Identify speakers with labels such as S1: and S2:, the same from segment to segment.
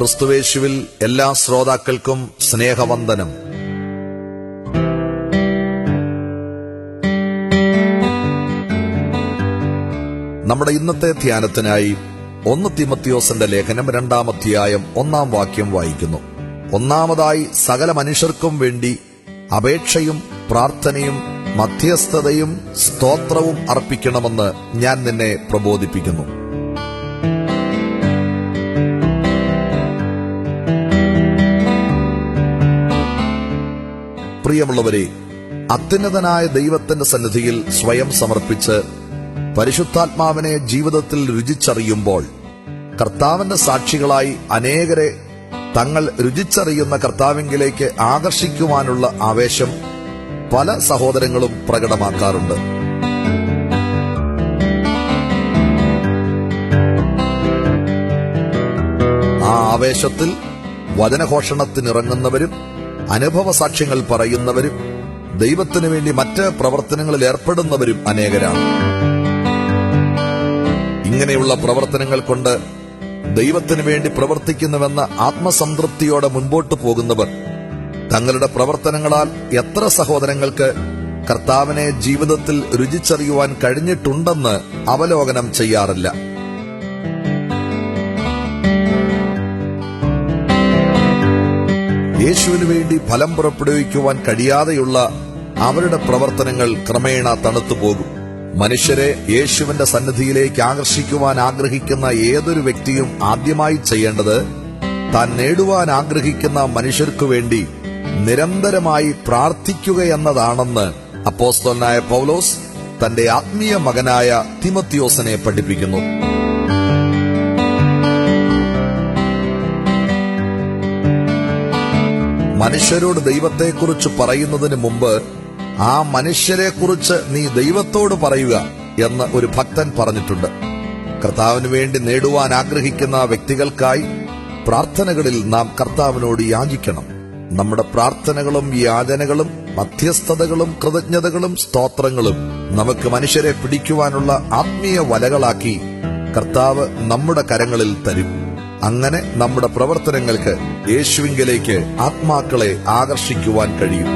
S1: ക്രിസ്തുവേശുവിൽ എല്ലാ ശ്രോതാക്കൾക്കും സ്നേഹവന്ദനം. നമ്മുടെ ഇന്നത്തെ ധ്യാനത്തിനായി 1 തീമോഥെയോസിന്റെ ലേഖനം 2-ാം അധ്യായം 1-ാം വാക്യം വായിക്കുന്നു. ഒന്നാമതായി സകല മനുഷ്യർക്കും വേണ്ടി അപേക്ഷയും പ്രാർത്ഥനയും മധ്യസ്ഥതയും സ്തോത്രവും അർപ്പിക്കണമെന്ന് ഞാൻ നിന്നെ പ്രബോധിപ്പിക്കുന്നു. പ്രിയമുള്ളവരെ, അത്യുന്നതനായ ദൈവത്തിന്റെ സന്നിധിയിൽ സ്വയം സമർപ്പിച്ച് പരിശുദ്ധാത്മാവിനെ ജീവിതത്തിൽ രുചിച്ചറിയുമ്പോൾ കർത്താവിന്റെ സാക്ഷികളായി അനേകരെ തങ്ങൾ രുചിച്ചറിയുന്ന കർത്താവിങ്കിലേക്ക് ആകർഷിക്കുവാനുള്ള ആവേശം പല സഹോദരങ്ങളും പ്രകടമാക്കാറുണ്ട്. ആ ആവേശത്തിൽ വചനഘോഷണത്തിനിറങ്ങുന്നവരും അനുഭവ സാക്ഷ്യങ്ങൾ പറയുന്നവരും ദൈവത്തിനു വേണ്ടി മറ്റ് പ്രവർത്തനങ്ങളിൽ ഏർപ്പെടുന്നവരും അനേകരാണ്. ഇങ്ങനെയുള്ള പ്രവർത്തനങ്ങൾ കൊണ്ട് ദൈവത്തിനു വേണ്ടി പ്രവർത്തിക്കുന്നുവെന്ന ആത്മസംതൃപ്തിയോടെ മുൻപോട്ടു പോകുന്നവർ തങ്ങളുടെ പ്രവർത്തനങ്ങളാൽ എത്ര സഹോദരങ്ങൾക്ക് കർത്താവിനെ ജീവിതത്തിൽ രുചിച്ചറിയുവാൻ കഴിഞ്ഞിട്ടുണ്ടെന്ന് അവലോകനം ചെയ്യാറില്ല. യേശുവിനു വേണ്ടി ഫലം പുറപ്പെടുവിക്കുവാൻ കഴിയാതെയുള്ള അവരുടെ പ്രവർത്തനങ്ങൾ ക്രമേണ തണുത്തുപോകും. മനുഷ്യരെ യേശുവിന്റെ സന്നിധിയിലേക്ക് ആകർഷിക്കുവാൻ ആഗ്രഹിക്കുന്ന ഏതൊരു വ്യക്തിയും ആദ്യമായി ചെയ്യേണ്ടത് താൻ നേടുവാൻ ആഗ്രഹിക്കുന്ന മനുഷ്യർക്കു വേണ്ടി നിരന്തരമായി പ്രാർത്ഥിക്കുകയെന്നതാണെന്ന് അപ്പോസ്തലനായ പൗലോസ് തന്റെ ആത്മീയ മകനായ തീമോഥെയോസിനെ പഠിപ്പിക്കുന്നു. മനുഷ്യരോട് ദൈവത്തെക്കുറിച്ച് പറയുന്നതിന് മുമ്പ് ആ മനുഷ്യരെക്കുറിച്ച് നീ ദൈവത്തോട് പറയുക എന്ന് ഒരു ഭക്തൻ പറഞ്ഞിട്ടുണ്ട്. കർത്താവിന് വേണ്ടി നേടുവാൻ ആഗ്രഹിക്കുന്ന വ്യക്തികൾക്കായി പ്രാർത്ഥനകളിൽ നാം കർത്താവിനോട് യാചിക്കണം. നമ്മുടെ പ്രാർത്ഥനകളും യാചനകളും മധ്യസ്ഥതകളും കൃതജ്ഞതകളും സ്തോത്രങ്ങളും നമുക്ക് മനുഷ്യരെ പിടിക്കുവാനുള്ള ആത്മീയ വലകളാക്കി കർത്താവ് നമ്മുടെ കരങ്ങളിൽ തരും. അങ്ങനെ നമ്മുടെ പ്രവർത്തനങ്ങൾക്ക് യേശുവിങ്കലേക്ക് ആത്മാക്കളെ ആകർഷിക്കുവാൻ കഴിയും.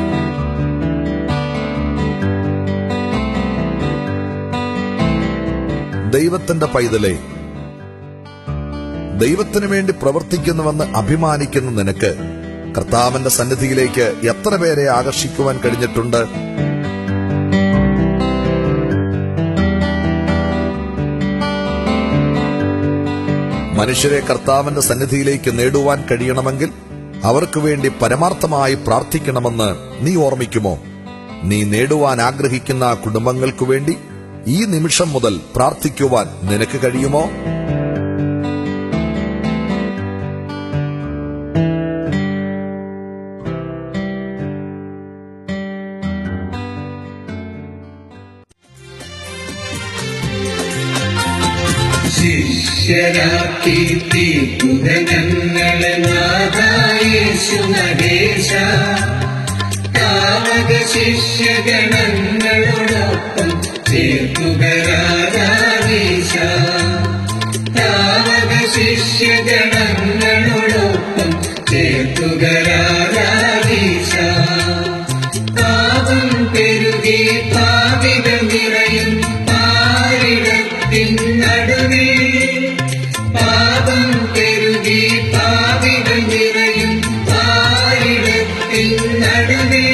S1: ദൈവത്തിന്റെ പൈതലേ, ദൈവത്തിനു വേണ്ടി പ്രവർത്തിക്കുന്നുവെന്ന് അഭിമാനിക്കുന്ന നിനക്ക് കർത്താവിന്റെ സന്നിധിയിലേക്ക് എത്ര പേരെ ആകർഷിക്കുവാൻ കഴിഞ്ഞിട്ടുണ്ട്? മനുഷ്യരെ കർത്താവിന്റെ സന്നിധിയിലേക്ക് നേടുവാൻ കഴിയണമെങ്കിൽ അവർക്ക് വേണ്ടി പരമാർത്ഥമായി പ്രാർത്ഥിക്കണമെന്ന് നീ ഓർമ്മിക്കുമോ? നീ നേടുവാൻ ആഗ്രഹിക്കുന്ന കുടുംബങ്ങൾക്കു വേണ്ടി ഈ നിമിഷം മുതൽ പ്രാർത്ഥിക്കുവാൻ നിനക്ക് കഴിയുമോ?
S2: ശിഷ്യരാക്കി തീർക്കുക ഞങ്ങളെ നാഥായേശുനദേശ, താവക ശിഷ്യഗണങ്ങളോടൊപ്പം ചേർക്കുക രാജാധീശ, താവക ശിഷ്യഗണങ്ങളോടൊപ്പം ചേർക്കുക രാജാധീശ. പാപം പെരുകി പാപികൾ നിറയും പാരിടത്തിൻ നടുവേ, പാപം പെരുകി പാപികൾ നിറയും പാരിടത്തിൻ നടുവേ,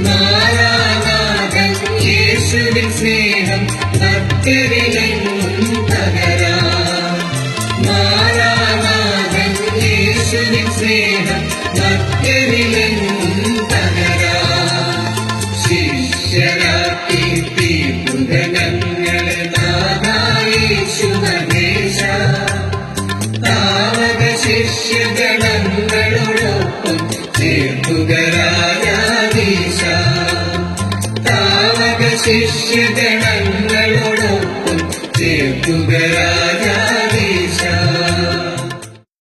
S2: നാരാനാഥൻ യേശുവിൻ സ്നേഹം ഭക്തരിലെങ്ങും പകരാം. നാരാനാഥൻ യേശുവിൻ സ്നേഹം ഭക്തരിലെങ്ങും പകരാം. ശിഷ്യരാക്കി തീർക്കുക ഞങ്ങളെ നാഥായേശുനദേശ, താവക ശിഷ്യഗണങ്ങളോടൊപ്പം ചേർക്കുക രാജാധീശ, താവക ശിഷ്യഗണങ്ങളോടൊപ്പം ചേർക്കുക രാജാ